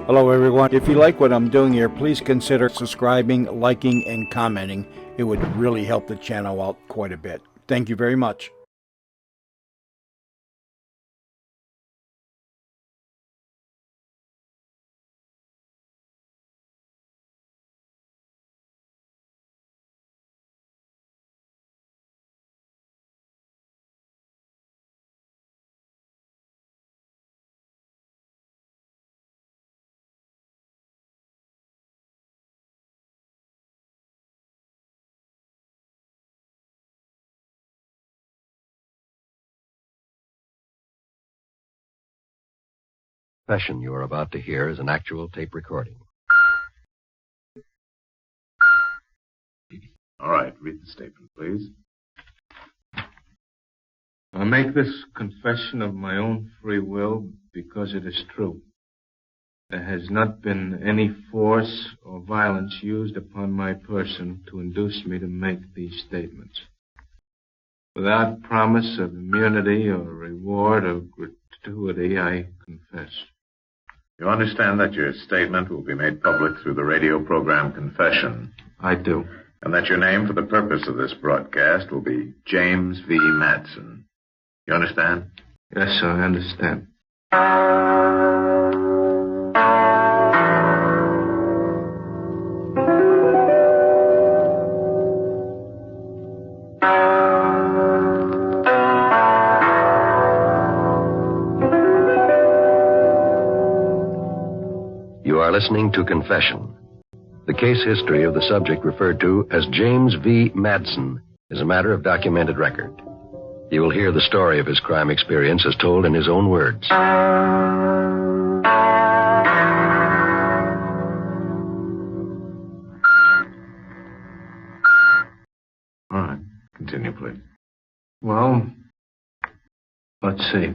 Hello, everyone. If you like what I'm doing here, please consider subscribing, liking, and commenting. It would really help the channel out quite a bit. Thank you very much. Confession you are about to hear is an actual tape recording. All right, read the statement, please. I make this confession of my own free will because it is true. There has not been any force or violence used upon my person to induce me to make these statements. Without promise of immunity or reward or gratuity, I confess. You understand that your statement will be made public through the radio program Confession. I do. And that your name for the purpose of this broadcast will be James V. Madsen. You understand? Yes, sir, I understand. You are listening to Confession. The case history of the subject referred to as James V. Madsen is a matter of documented record. You will hear the story of his crime experience as told in his own words. All right. Continue, please. Well, let's see.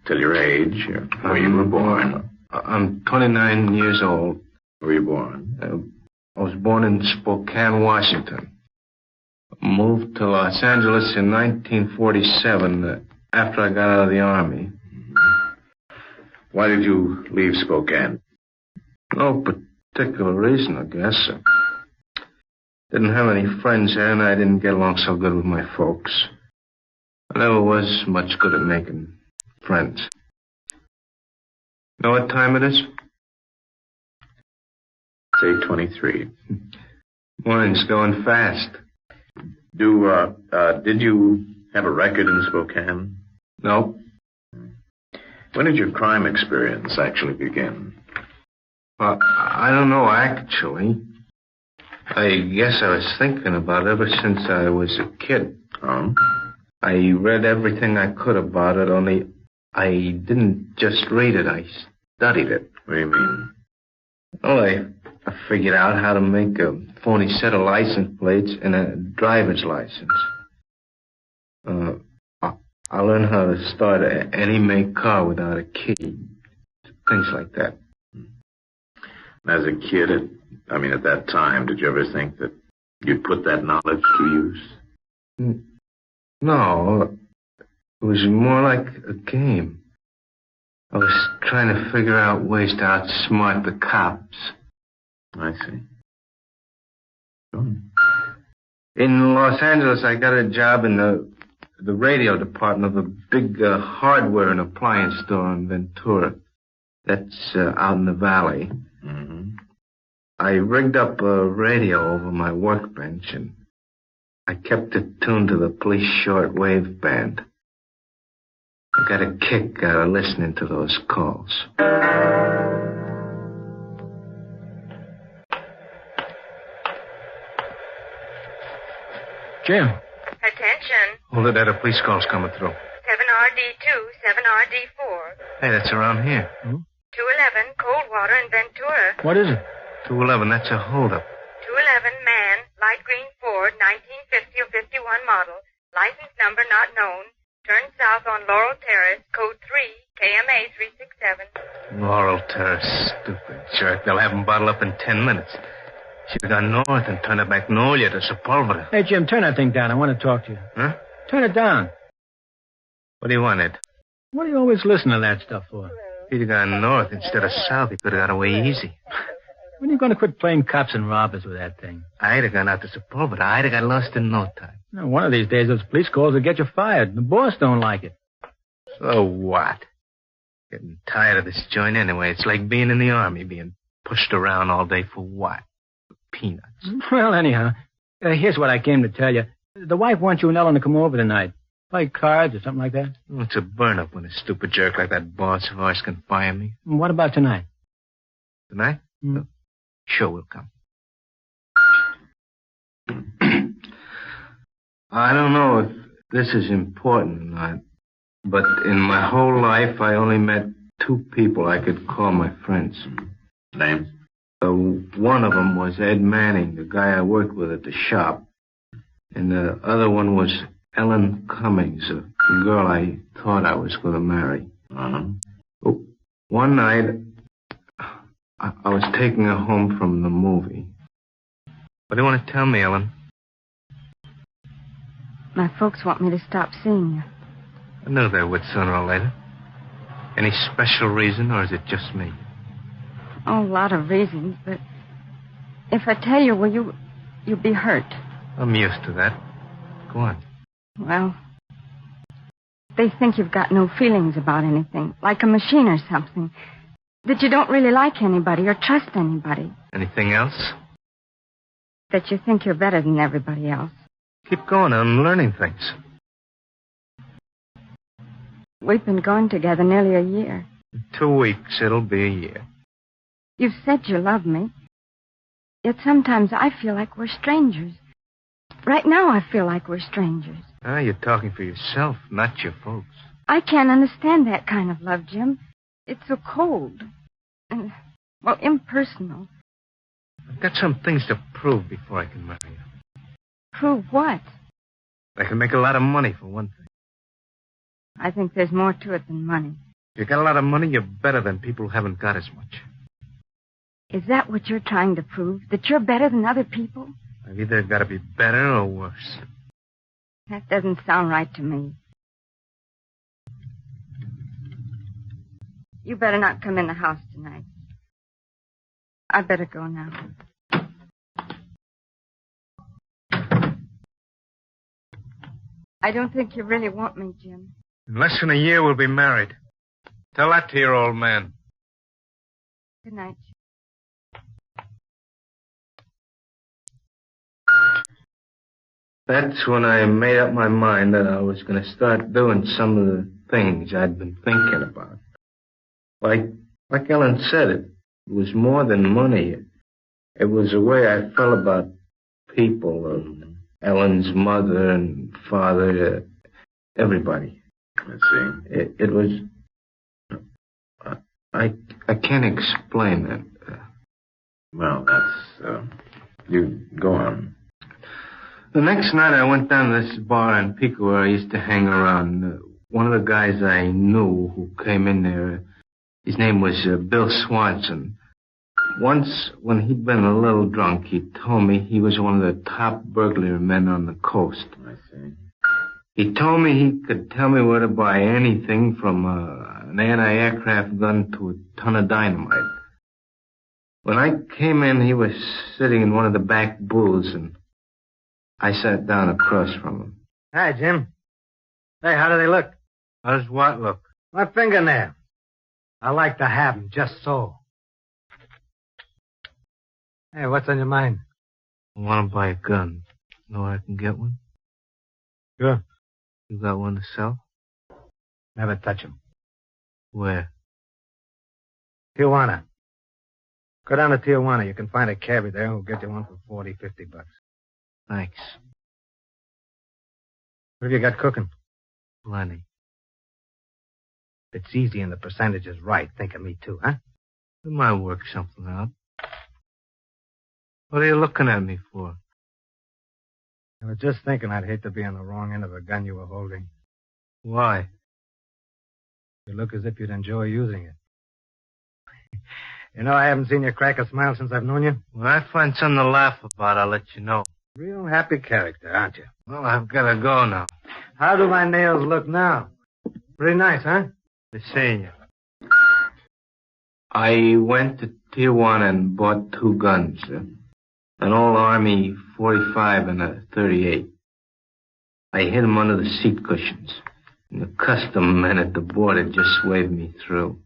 Tell your age, where you were born. I'm 29 years old. Where were you born? I was born in Spokane, Washington. Moved to Los Angeles in 1947 after I got out of the Army. Why did you leave Spokane? No particular reason, I guess. Didn't have any friends there, and I didn't get along so good with my folks. I never was much good at making friends. Know what time it is? It's 8:23. Morning's going fast. Did you have a record in Spokane? No. When did your crime experience actually begin? I don't know, actually. I guess I was thinking about it ever since I was a kid. Oh? I read everything I could about it, only I didn't just read it, I studied it. What do you mean? Well, I figured out how to make a phony set of license plates and a driver's license. I learned how to start any make car without a key. Things like that. As a kid, at that time, did you ever think that you'd put that knowledge to use? No, it was more like a game. I was trying to figure out ways to outsmart the cops. I see. Go. In Los Angeles, I got a job in the radio department of a big hardware and appliance store in Ventura. That's out in the valley. Mm-hmm. I rigged up a radio over my workbench, and I kept it tuned to the police shortwave band. I got a kick out of listening to those calls. Jim. Attention. Hold it, a police call's coming through. 7RD2, 7RD4. Hey, that's around here. 211, Coldwater in Ventura. What is it? 211, that's a holdup. 211, man, light green Ford, 1950 or 51 model. License number not known. Turn south on Laurel Terrace, code 3, KMA 367. Laurel Terrace, stupid jerk. They'll have him bottled up in 10 minutes. Should have gone north and turned to Magnolia to Sepulveda. Hey, Jim, turn that thing down. I want to talk to you. Huh? Turn it down. What do you want, Ed? What do you always listen to that stuff for? If he'd gone north instead of south, he could have got away easy. When are you going to quit playing cops and robbers with that thing? I'd have gone out to Sepulveda. I'd have got lost in no time. You know, one of these days, those police calls will get you fired. The boss don't like it. So what? Getting tired of this joint anyway. It's like being in the army, being pushed around all day for what? For peanuts. Well, anyhow, here's what I came to tell you. The wife wants you and Ellen to come over tonight. Play cards or something like that. It's a burn-up when a stupid jerk like that boss of ours can fire me. What about tonight? Tonight? Sure, we'll come. I don't know if this is important or not, but in my whole life, I only met 2 people I could call my friends. Names? One of them was Ed Manning, the guy I worked with at the shop. And the other one was Ellen Cummings, a girl I thought I was going to marry. Uh-huh. One night, I was taking her home from the movie. What do you want to tell me, Ellen? My folks want me to stop seeing you. I knew they would sooner or later. Any special reason, or is it just me? Oh, a lot of reasons, but if I tell you, will you'll be hurt. I'm used to that. Go on. Well, they think you've got no feelings about anything, like a machine or something. That you don't really like anybody or trust anybody. Anything else? That you think you're better than everybody else. Keep going. I'm learning things. We've been going together nearly a year. In 2 weeks, it'll be a year. You've said you love me. Yet sometimes I feel like we're strangers. Right now I feel like we're strangers. You're talking for yourself, not your folks. I can't understand that kind of love, Jim. It's so cold. And, well, impersonal. I've got some things to prove before I can marry you. Prove what? I can make a lot of money, for one thing. I think there's more to it than money. If you got a lot of money, you're better than people who haven't got as much. Is that what you're trying to prove? That you're better than other people? I've either got to be better or worse. That doesn't sound right to me. You better not come in the house tonight. I better go now. I don't think you really want me, Jim. In less than a year, we'll be married. Tell that to your old man. Good night, Jim. That's when I made up my mind that I was going to start doing some of the things I'd been thinking about. Like Ellen said, it was more than money. It was the way I felt about people, Ellen's mother and father, everybody. Let's see. It was... I can't explain that. Well, that's... you go on. The next night I went down to this bar in Pico where I used to hang around. One of the guys I knew who came in there, his name was Bill Swanson. Once, when he'd been a little drunk, he told me he was one of the top burglary men on the coast. I see. He told me he could tell me where to buy anything from an anti-aircraft gun to a ton of dynamite. When I came in, he was sitting in one of the back booths, and I sat down across from him. Hi, Jim. Hey, how do they look? How does what look? My fingernail. I like to have them just so. Hey, what's on your mind? I want to buy a gun. Know where I can get one? Sure. You got one to sell? Never touch them. Where? Tijuana. Go down to Tijuana. You can find a cabbie there who'll get you one for $40, $50. Thanks. What have you got cooking? Plenty. If it's easy and the percentage is right, think of me too, huh? We might work something out. What are you looking at me for? I was just thinking I'd hate to be on the wrong end of a gun you were holding. Why? You look as if you'd enjoy using it. You know, I haven't seen you crack a smile since I've known you. When I find something to laugh about, I'll let you know. Real happy character, aren't you? Well, I've got to go now. How do my nails look now? Pretty nice, huh? The senior. I went to Tijuana and bought 2 guns. An old Army 45 and a 38. I hid them under the seat cushions. And the custom men at the border just waved me through.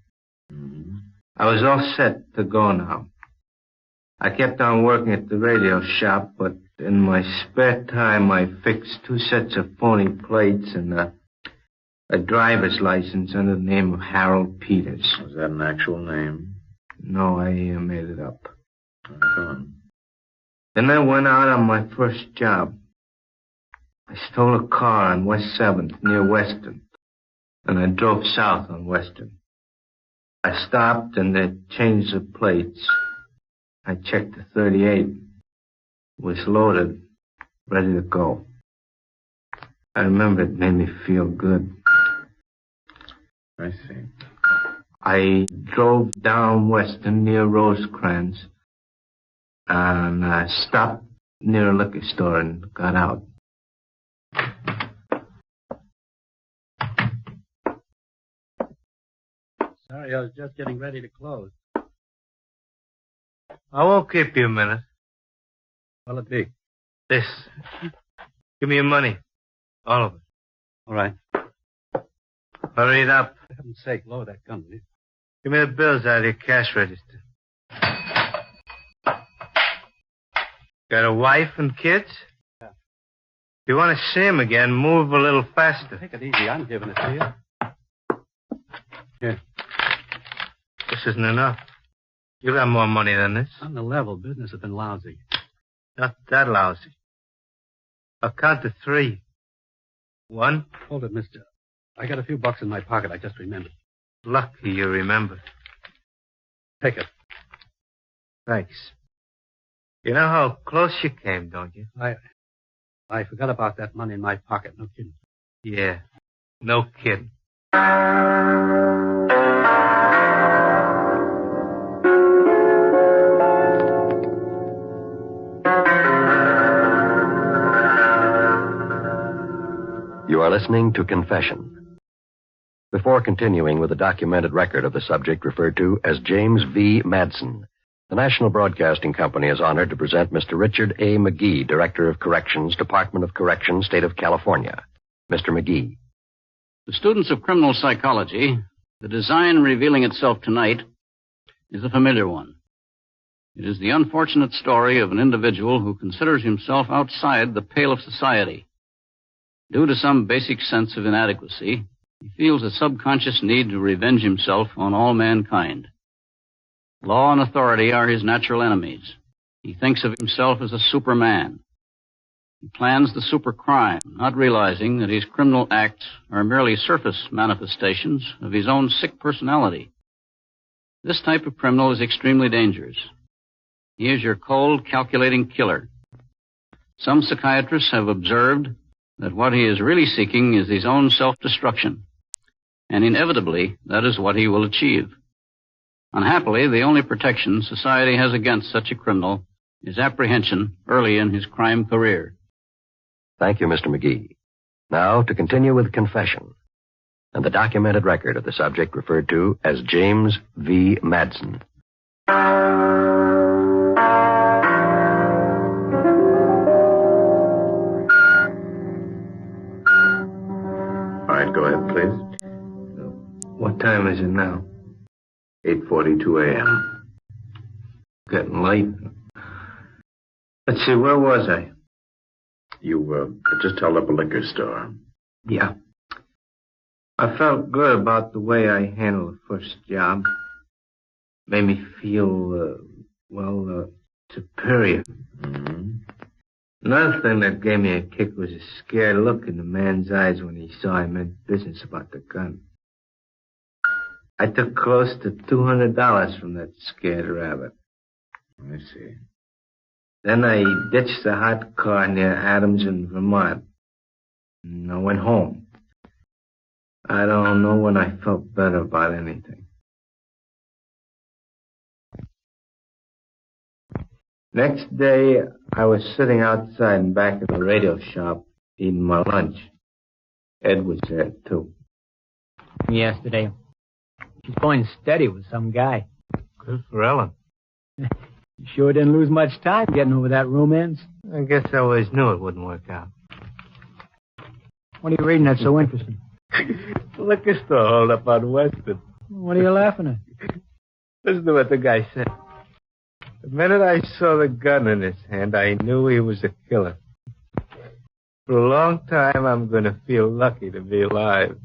I was all set to go now. I kept on working at the radio shop, but in my spare time I fixed 2 sets of phony plates and a driver's license under the name of Harold Peters. Was that an actual name? No, I made it up. Go on. Then I went out on my first job. I stole a car on West 7th near Western, and I drove south on Western. I stopped and they changed the plates. I checked the 38. It was loaded, ready to go. I remember it made me feel good. I see. I drove down Western near Rosecrans and stopped near a liquor store and got out. Sorry, I was just getting ready to close. I won't keep you a minute. What'll it be? This. Give me your money. All of it. All right. Hurry it up. For heaven's sake, lower that gun, will you? Give me the bills out of your cash register. Got a wife and kids? Yeah. If you want to see them again, move a little faster. Take it easy. I'm giving it to you. Here. This isn't enough. You got more money than this. On the level, business has been lousy. Not that lousy. I'll count to 3. 1. Hold it, mister. I got a few bucks in my pocket. I just remembered. Lucky you remembered. Take it. Thanks. You know how close you came, don't you? I forgot about that money in my pocket. No kidding. Yeah. No kidding. You are listening to Confession. Before continuing with the documented record of the subject referred to as James V. Madsen, the National Broadcasting Company is honored to present Mr. Richard A. McGee, Director of Corrections, Department of Corrections, State of California. Mr. McGee. To students of criminal psychology, the design revealing itself tonight is a familiar one. It is the unfortunate story of an individual who considers himself outside the pale of society. Due to some basic sense of inadequacy, he feels a subconscious need to revenge himself on all mankind. Law and authority are his natural enemies. He thinks of himself as a superman. He plans the supercrime, not realizing that his criminal acts are merely surface manifestations of his own sick personality. This type of criminal is extremely dangerous. He is your cold, calculating killer. Some psychiatrists have observed that what he is really seeking is his own self-destruction, and inevitably that is what he will achieve. Unhappily, the only protection society has against such a criminal is apprehension early in his crime career. Thank you, Mr. McGee. Now, to continue with Confession and the documented record of the subject referred to as James V. Madsen. All right, go ahead, please. What time is it now? 8:42 a.m. Getting late. Let's see, where was I? You just held up a liquor store. Yeah. I felt good about the way I handled the first job. Made me feel, superior. Mm-hmm. Another thing that gave me a kick was a scared look in the man's eyes when he saw I meant business about the gun. I took close to $200 from that scared rabbit. I see. Then I ditched the hot car near Adams in Vermont. And I went home. I don't know when I felt better about anything. Next day, I was sitting outside in back of the radio shop eating my lunch. Ed was there, too. Yesterday, She's going steady with some guy. Good for Ellen. You sure didn't lose much time getting over that romance. I guess I always knew it wouldn't work out. What are you reading that's so interesting? Liquor store hold up on Western. What are you laughing at? Listen to what the guy said. The minute I saw the gun in his hand, I knew he was a killer. For a long time, I'm going to feel lucky to be alive.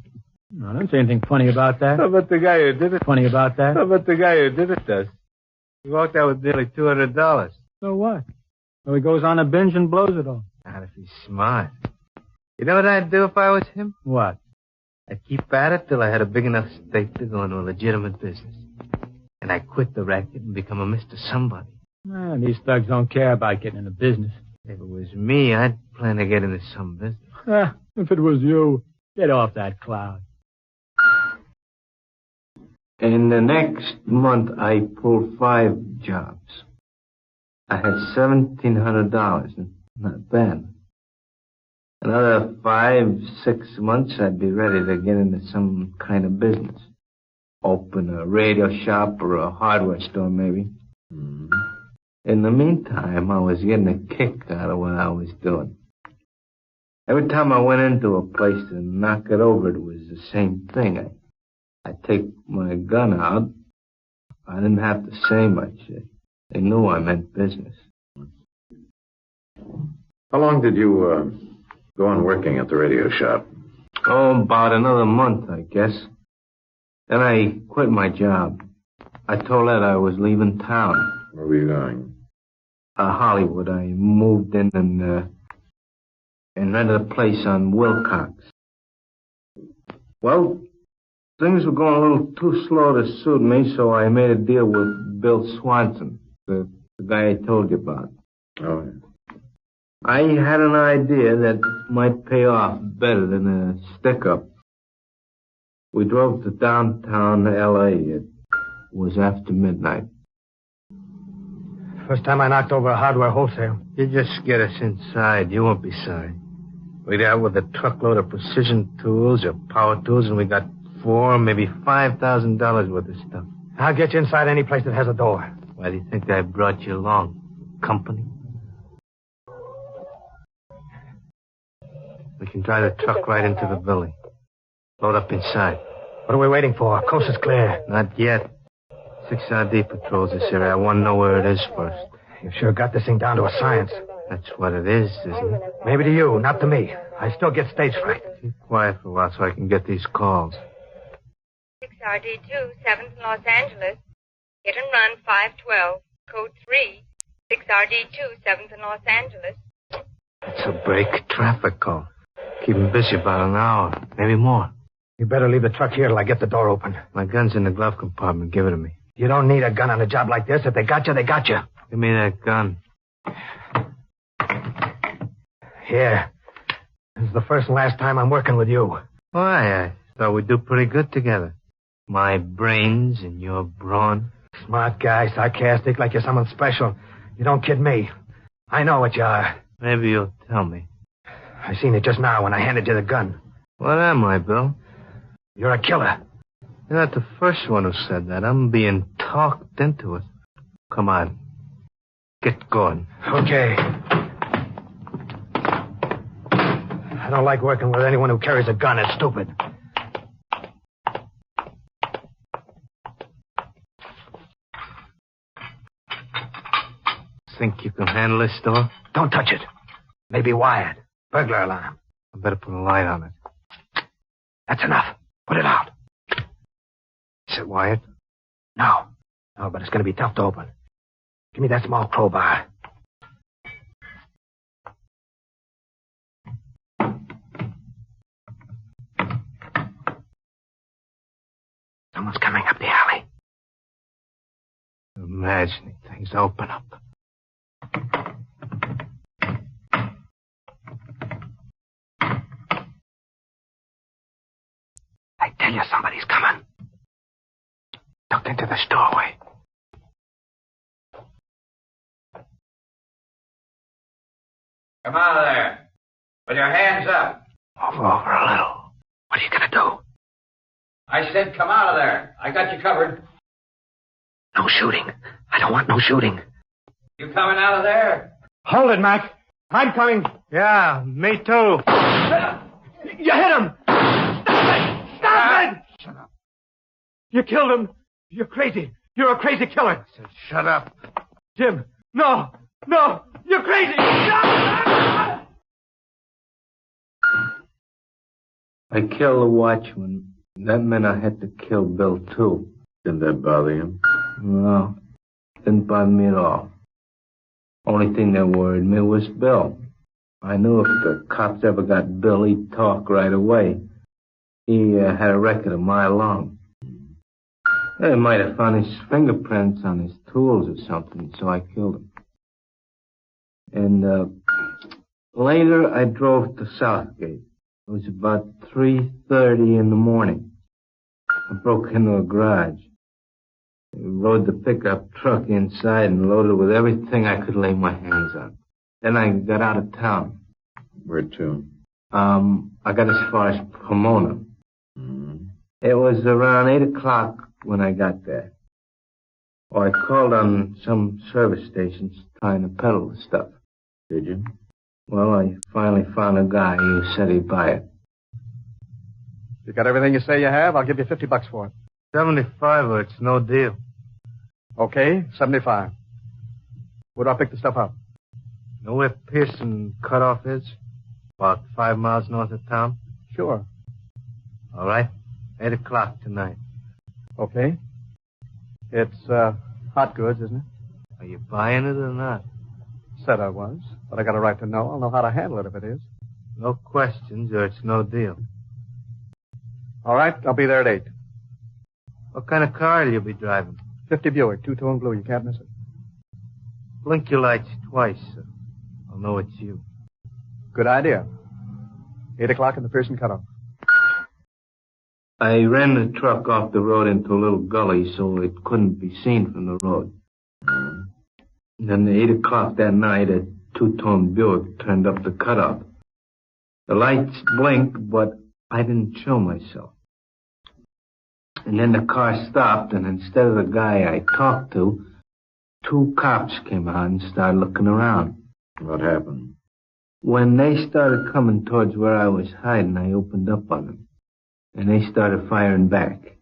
No, I don't see anything funny about that. How about the guy who did it? Funny about that? How about the guy who did it does? He walked out with nearly $200. So what? So he goes on a binge and blows it all. Not if he's smart. You know what I'd do if I was him? What? I'd keep at it till I had a big enough stake to go into a legitimate business. And I'd quit the racket and become a Mr. Somebody. These thugs don't care about getting into business. If it was me, I'd plan to get into some business. If it was you, get off that cloud. In the next month, I pulled 5 jobs. I had $1,700. Not bad. Another 5-6 months, I'd be ready to get into some kind of business. Open a radio shop or a hardware store, maybe. In the meantime, I was getting a kick out of what I was doing. Every time I went into a place to knock it over, it was the same thing. I'd take my gun out. I didn't have to say much. They knew I meant business. How long did you go on working at the radio shop? Oh, about another month, I guess. Then I quit my job. I told Ed I was leaving town. Where were you going? Hollywood. I moved in and rented a place on Wilcox. Well, things were going a little too slow to suit me, so I made a deal with Bill Swanson, the guy I told you about. Oh, yeah. I had an idea that might pay off better than a stick-up. We drove to downtown L.A. It was after midnight. First time I knocked over a hardware wholesale. You just get us inside. You won't be sorry. We got with a truckload of precision tools or power tools, and we got $4,000, maybe $5,000 worth of stuff. I'll get you inside any place that has a door. Why do you think I brought you along? Company? We can drive the truck right into the building. Load up inside. What are we waiting for? Coast is clear. Not yet. 6RD patrols this area. I want to know where it is first. You've sure got this thing down to a science. That's what it is, isn't it? Maybe to you, not to me. I still get stage fright. Keep quiet for a while so I can get these calls. 6RD2, 7th Los Angeles. Hit and run 512, code 3. 6RD2, 7th and Los Angeles. It's a break traffic call. Keep him busy about an hour, maybe more. You better leave the truck here till I get the door open. My gun's in the glove compartment. Give it to me. You don't need a gun on a job like this. If they got you, they got you. Give me that gun. Here. This is the first and last time I'm working with you. Why? I thought we'd do pretty good together. My brains and your brawn. Smart guy, sarcastic, like you're someone special. You don't kid me. I know what you are. Maybe you'll tell me. I seen it just now when I handed you the gun. What am I, Bill? You're a killer. You're not the first one who said that. I'm being talked into it. Come on. Get going. Okay. I don't like working with anyone who carries a gun. It's stupid. Think you can handle this door? Don't touch it. Maybe wired. Burglar alarm. I better put a light on it. That's enough. Put it out. Is it wired? No. No, but it's going to be tough to open. Give me that small crowbar. Someone's coming up the alley. Imagining things open up. I tell you, somebody's coming. Ducked into the doorway. Come out of there. With your hands up. Over a little. What are you going to do? I said come out of there. I got you covered. No shooting. I don't want no shooting. You coming out of there? Hold it, Mac. I'm coming. Yeah, me too. You hit him! Stop it! Shut up. You killed him. You're crazy. You're a crazy killer. I said, shut up. Jim, no. No, you're crazy. I killed the watchman. That meant I had to kill Bill, too. Didn't that bother him? No, didn't bother me at all. Only thing that worried me was Bill. I knew if the cops ever got Bill, he'd talk right away. He had a record a mile long. They might have found his fingerprints on his tools or something, so I killed him. And later, I drove to Southgate. It was about 3:30 in the morning. I broke into a garage. I rode the pickup truck inside and loaded with everything I could lay my hands on. Then I got out of town. Where to? I got as far as Pomona. It was around 8 o'clock when I got there. I called on some service stations trying to peddle the stuff. Did you? Well, I finally found a guy who said he'd buy it. You got everything you say you have? I'll give you $50 for it. 75 or it's no deal. Okay, 75. Where do I pick the stuff up? Know where Pearson Cutoff is? About 5 miles north of town? Sure. All right. 8 o'clock tonight. Okay. It's hot goods, isn't it? Are you buying it or not? Said I was, but I got a right to know. I'll know how to handle it if it is. No questions or it's no deal. All right, I'll be there at 8. What kind of car will you be driving? 50 Buick, two-tone blue. You can't miss it. Blink your lights twice, sir. I'll know it's you. Good idea. 8 o'clock in the Pearson Cutoff. I ran the truck off the road into a little gully so it couldn't be seen from the road. Then at 8 o'clock that night, a two-tone Buick turned up the cutoff. The lights blinked, but I didn't show myself. And then the car stopped, and instead of the guy I talked to, 2 cops came out and started looking around. What happened? When they started coming towards where I was hiding, I opened up on them. And they started firing back.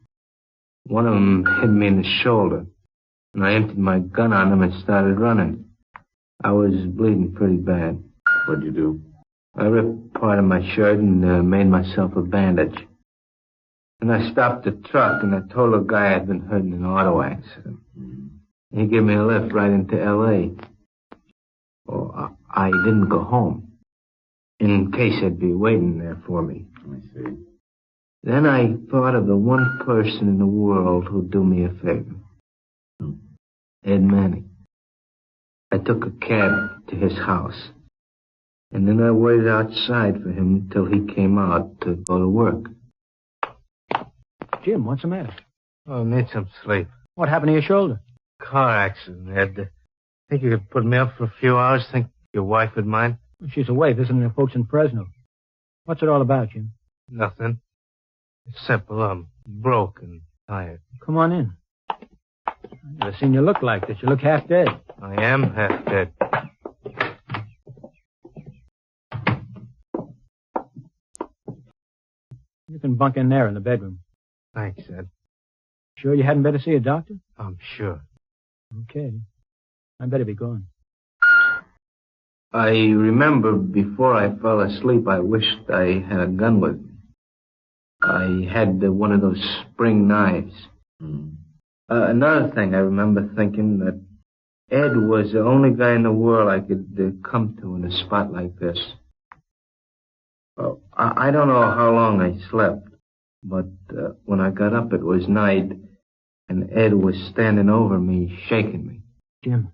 One of them hit me in the shoulder, and I emptied my gun on him and started running. I was bleeding pretty bad. What'd you do? I ripped part of my shirt and made myself a bandage. And I stopped the truck, and I told the guy I'd been hurt in an auto accident. He gave me a lift right into L.A. Oh, I didn't go home, in case they'd be waiting there for me. I see. Then I thought of the one person in the world who'd do me a favor. Ed Manning. I took a cab to his house. And then I waited outside for him till he came out to go to work. Jim, what's the matter? Oh, I need some sleep. What happened to your shoulder? Car accident, Ed. Think you could put me up for a few hours? Think your wife would mind? She's away visiting her folks in Fresno. What's it all about, Jim? Nothing. It's simple. I'm broke and tired. Come on in. I've never seen you look like this. You look half dead. I am half dead. You can bunk in there in the bedroom. Thanks, Ed. Sure you hadn't better see a doctor? I'm sure. Okay. I better be going. I remember before I fell asleep, I wished I had a gun with me. I had one of those spring knives. Another thing I remember thinking that Ed was the only guy in the world I could come to in a spot like this. I don't know how long I slept, but when I got up it was night, and Ed was standing over me, shaking me. Jim,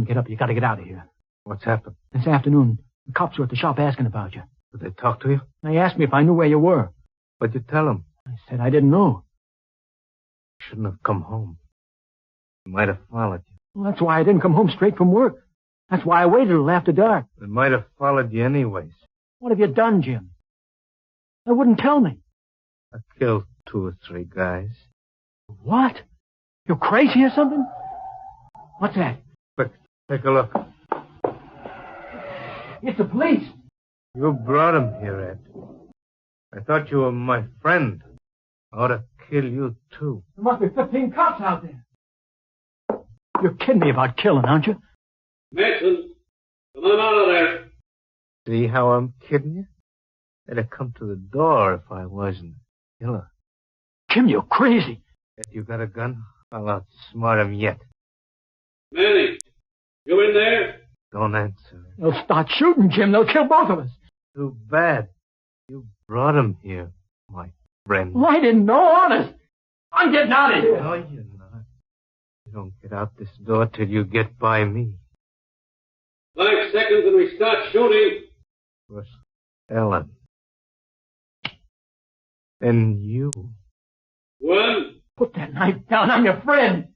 get up. You got to get out of here. What's happened? This afternoon, the cops were at the shop asking about you. Did they talk to you? They asked me if I knew where you were. What'd you tell them? I said I didn't know. Shouldn't have come home. They might have followed you. Well, that's why I didn't come home straight from work. That's why I waited till after dark. They might have followed you anyways. What have you done, Jim? They wouldn't tell me. I killed 2 or 3 guys. What? You crazy or something? What's that? Quick, take a look. It's the police. You brought him here, Ed. I thought you were my friend. I ought to kill you, too. There must be 15 cops out there. You're kidding me about killing, aren't you? Madsen, come on out of there. See how I'm kidding you? They'd have come to the door if I wasn't a killer. Jim, you're crazy. If you got a gun, I'll outsmart him yet. Manny, you in there? Don't answer. They'll start shooting, Jim. They'll kill both of us. Too bad. You brought him here, my friend. Well, I didn't know, honest. I'm getting out of here. No, you're not. You don't get out this door till you get by me. 5 seconds and we start shooting. First, Ellen. Then you. 1, Put that knife down. I'm your friend.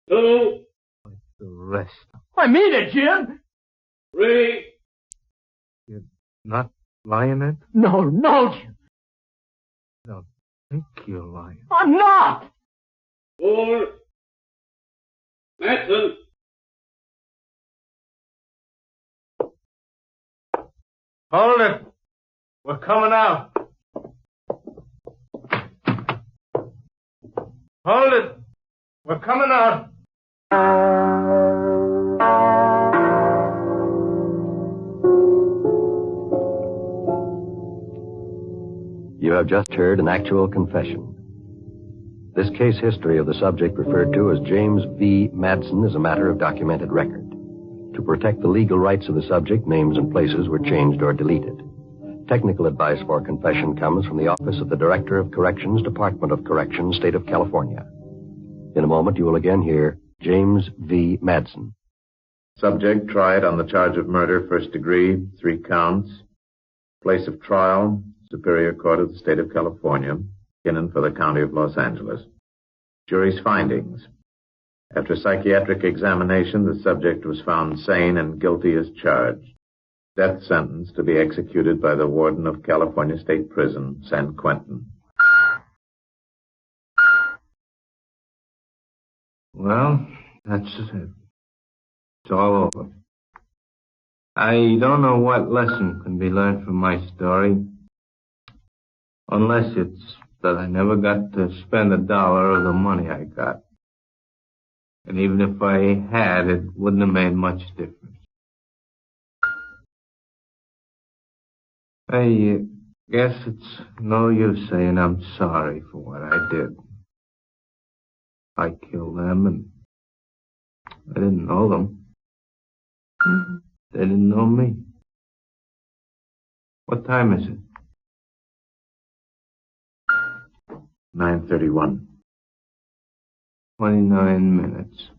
2, Like the rest. I mean it, Jim. 3. You're not lying, Ed? No, Jim. I don't think you're lying. I'm not. 4. Madsen. Hold it. We're coming out. Hold it. We're coming out. You have just heard an actual confession. This case history of the subject referred to as James V. Madsen is a matter of documented record. To protect the legal rights of the subject, names and places were changed or deleted. Technical advice for confession comes from the Office of the Director of Corrections, Department of Corrections, State of California. In a moment, you will again hear James V. Madsen. Subject tried on the charge of murder, first degree, 3 counts. Place of trial, Superior Court of the State of California, Kinnan for the County of Los Angeles. Jury's findings. After psychiatric examination, the subject was found sane and guilty as charged. Death sentence to be executed by the warden of California State Prison, San Quentin. Well, that's it. It's all over. I don't know what lesson can be learned from my story. Unless it's that I never got to spend $1 of the money I got. And even if I had, it wouldn't have made much difference. I guess it's no use saying I'm sorry for what I did. I killed them, and I didn't know them. They didn't know me. What time is it? 9:31. 29 minutes.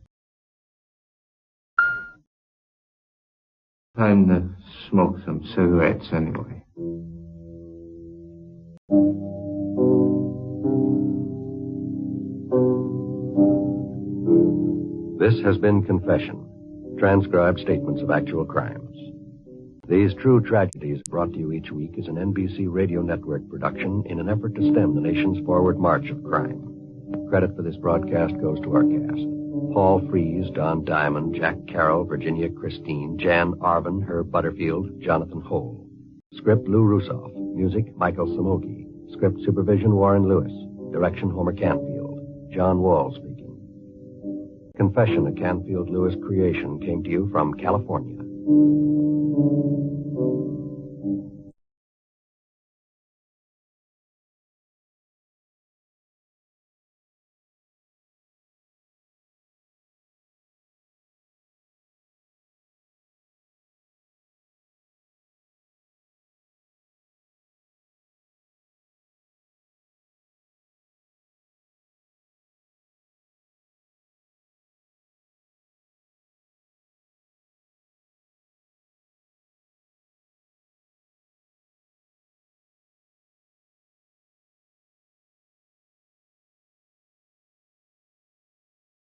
Time to smoke some cigarettes anyway. This has been Confession, transcribed statements of actual crimes. These true tragedies brought to you each week as an NBC Radio Network production in an effort to stem the nation's forward march of crime. Credit for this broadcast goes to our cast. Paul Frees, Don Diamond, Jack Carroll, Virginia Christine, Jan Arvin, Herb Butterfield, Jonathan Hole. Script Lou Rusoff. Music Michael Samoki. Script supervision Warren Lewis. Direction Homer Canfield. John Wall speaking. Confession, a Canfield Lewis creation, came to you from California.